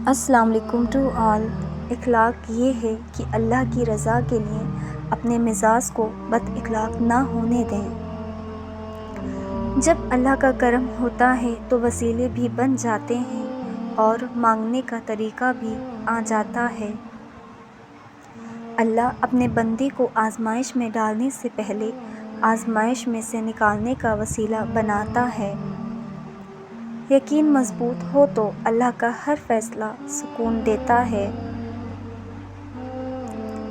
السلام علیکم to all. اخلاق یہ ہے کہ اللہ کی رضا کے لیے اپنے مزاج کو بد اخلاق نہ ہونے دیں۔ جب اللہ کا کرم ہوتا ہے تو وسیلے بھی بن جاتے ہیں اور مانگنے کا طریقہ بھی آ جاتا ہے۔ اللہ اپنے بندے کو آزمائش میں ڈالنے سے پہلے آزمائش میں سے نکالنے کا وسیلہ بناتا ہے۔ یقین مضبوط ہو تو اللہ کا ہر فیصلہ سکون دیتا ہے۔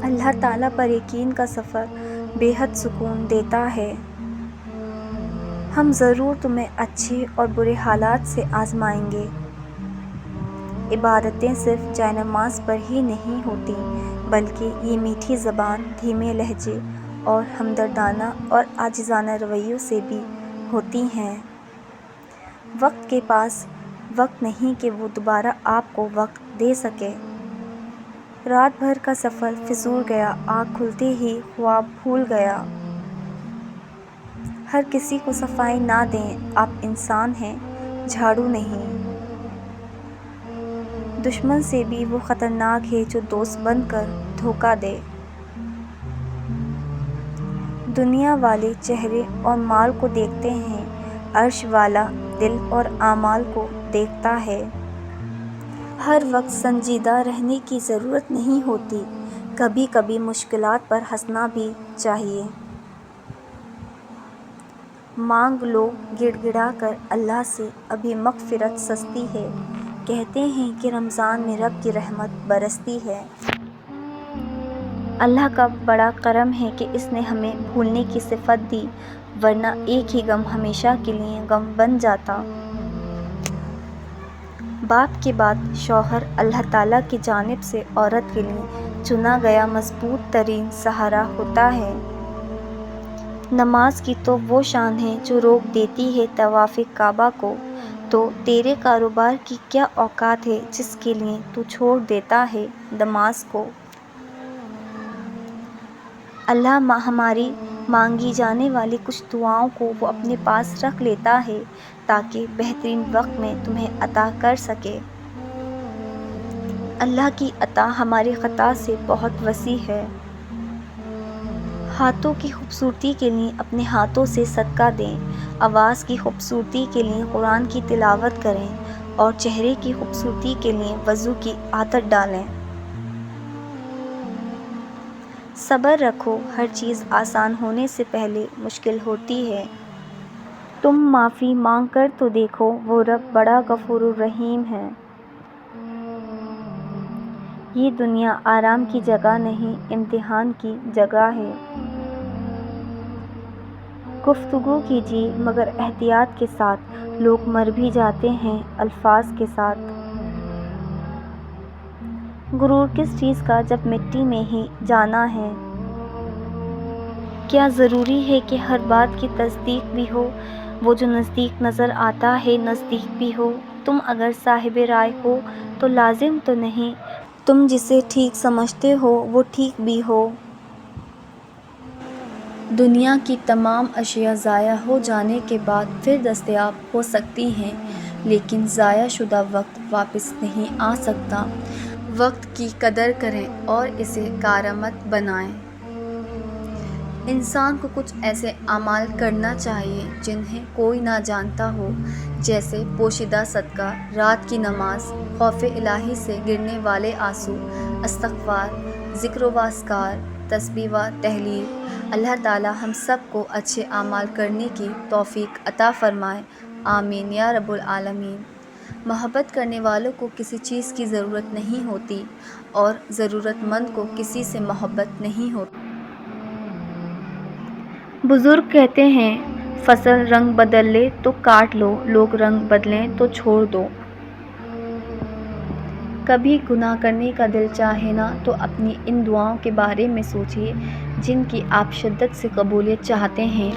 اللہ تعالیٰ پر یقین کا سفر بے حد سکون دیتا ہے۔ ہم ضرور تمہیں اچھے اور برے حالات سے آزمائیں گے۔ عبادتیں صرف جائے نماز پر ہی نہیں ہوتی بلکہ یہ میٹھی زبان، دھیمے لہجے اور ہمدردانہ اور عاجزانہ رویوں سے بھی ہوتی ہیں۔ وقت کے پاس وقت نہیں کہ وہ دوبارہ آپ کو وقت دے سکے۔ رات بھر کا سفر فضول گیا، آنکھ کھلتے ہی خواب بھول گیا۔ ہر کسی کو صفائی نہ دیں، آپ انسان ہیں، جھاڑو نہیں۔ دشمن سے بھی وہ خطرناک ہے جو دوست بن کر دھوکہ دے۔ دنیا والے چہرے اور مال کو دیکھتے ہیں، عرش والا دل اور اعمال کو دیکھتا ہے۔ ہر وقت سنجیدہ رہنے کی ضرورت نہیں ہوتی، کبھی کبھی مشکلات پر ہنسنا بھی چاہیے۔ مانگ لو گڑ گڑا کر اللہ سے، ابھی مغفرت سستی ہے۔ کہتے ہیں کہ رمضان میں رب کی رحمت برستی ہے۔ اللہ کا بڑا کرم ہے کہ اس نے ہمیں بھولنے کی صفت دی، ورنہ ایک ہی غم ہمیشہ کے لیے غم بن جاتا۔ باپ کے بعد شوہر اللہ تعالیٰ کی جانب سے عورت کے لیے چنا گیا مضبوط ترین سہارا ہوتا ہے۔ نماز کی تو وہ شان ہے جو روک دیتی ہے طواف کعبہ کو، تو تیرے کاروبار کی کیا اوقات ہے جس کے لیے تو چھوڑ دیتا ہے نماز کو۔ اللہ ہماری مانگی جانے والی کچھ دعاؤں کو وہ اپنے پاس رکھ لیتا ہے تاکہ بہترین وقت میں تمہیں عطا کر سکے۔ اللہ کی عطا ہماری خطا سے بہت وسیع ہے۔ ہاتھوں کی خوبصورتی کے لیے اپنے ہاتھوں سے صدقہ دیں، آواز کی خوبصورتی کے لیے قرآن کی تلاوت کریں اور چہرے کی خوبصورتی کے لیے وضو کی عادت ڈالیں۔ صبر رکھو، ہر چیز آسان ہونے سے پہلے مشکل ہوتی ہے۔ تم معافی مانگ کر تو دیکھو، وہ رب بڑا غفور الرحیم ہے۔ یہ دنیا آرام کی جگہ نہیں، امتحان کی جگہ ہے۔ گفتگو کیجیے مگر احتیاط کے ساتھ، لوگ مر بھی جاتے ہیں الفاظ کے ساتھ۔ غرور کس چیز کا جب مٹی میں ہی جانا ہے۔ کیا ضروری ہے کہ ہر بات کی تصدیق بھی ہو، وہ جو نزدیک نظر آتا ہے نزدیک بھی ہو۔ تم اگر صاحب رائے ہو تو لازم تو نہیں تم جسے ٹھیک سمجھتے ہو وہ ٹھیک بھی ہو۔ دنیا کی تمام اشیاء ضائع ہو جانے کے بعد پھر دستیاب ہو سکتی ہیں، لیکن ضائع شدہ وقت واپس نہیں آ سکتا۔ وقت کی قدر کریں اور اسے کارآمد بنائیں۔ انسان کو کچھ ایسے اعمال کرنا چاہیے جنہیں کوئی نہ جانتا ہو، جیسے پوشیدہ صدقہ، رات کی نماز، خوف الہی سے گرنے والے آنسو، استغفار، ذکر و اذکار، تسبیح و تہلیل۔ اللہ تعالی ہم سب کو اچھے اعمال کرنے کی توفیق عطا فرمائے، آمین یا رب العالمین۔ محبت کرنے والوں کو کسی چیز کی ضرورت نہیں ہوتی اور ضرورت مند کو کسی سے محبت نہیں ہوتی۔ بزرگ کہتے ہیں فصل رنگ بدل لے تو کاٹ لو، لوگ رنگ بدلیں تو چھوڑ دو۔ کبھی گناہ کرنے کا دل چاہے نا تو اپنی ان دعاؤں کے بارے میں سوچیے جن کی آپ شدت سے قبولیت چاہتے ہیں،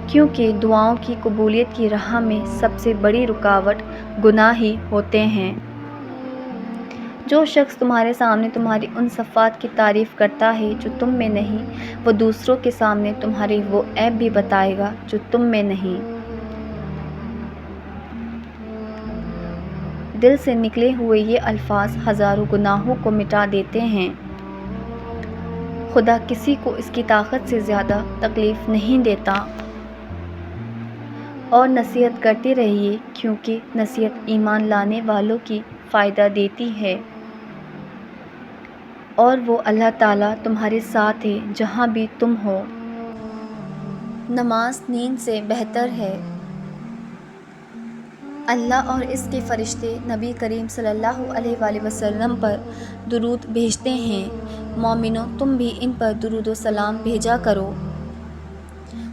کیونکہ دعاؤں کی قبولیت کی راہ میں سب سے بڑی رکاوٹ گناہ ہی ہوتے ہیں۔ جو شخص تمہارے سامنے تمہاری ان صفات کی تعریف کرتا ہے جو تم میں نہیں، وہ دوسروں کے سامنے تمہارے وہ عیب بھی بتائے گا جو تم میں نہیں۔ دل سے نکلے ہوئے یہ الفاظ ہزاروں گناہوں کو مٹا دیتے ہیں۔ خدا کسی کو اس کی طاقت سے زیادہ تکلیف نہیں دیتا۔ اور نصیحت کرتے رہیے کیونکہ نصیحت ایمان لانے والوں کی فائدہ دیتی ہے، اور وہ اللہ تعالیٰ تمہارے ساتھ ہے جہاں بھی تم ہو۔ نماز نیند سے بہتر ہے۔ اللہ اور اس کے فرشتے نبی کریم صلی اللہ علیہ وآلہ وسلم پر درود بھیجتے ہیں۔ مومنوں، تم بھی ان پر درود و سلام بھیجا کرو۔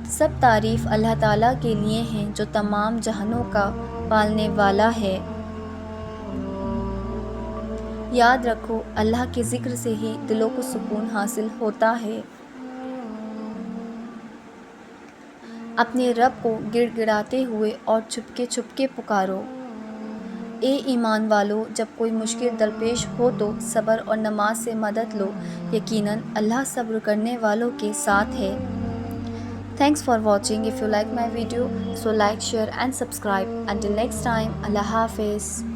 سب تعریف اللہ تعالیٰ کے لیے ہیں جو تمام جہانوں کا پالنے والا ہے۔ یاد رکھو، اللہ کے ذکر سے ہی دلوں کو سکون حاصل ہوتا ہے۔ اپنے رب کو گڑ گڑاتے ہوئے اور چھپکے پکارو۔ اے ایمان والو، جب کوئی مشکل درپیش ہو تو صبر اور نماز سے مدد لو، یقیناً اللہ صبر کرنے والوں کے ساتھ ہے۔ Thanks for watching. If you like my video, so like, share and subscribe. Until next time, Allah Hafiz.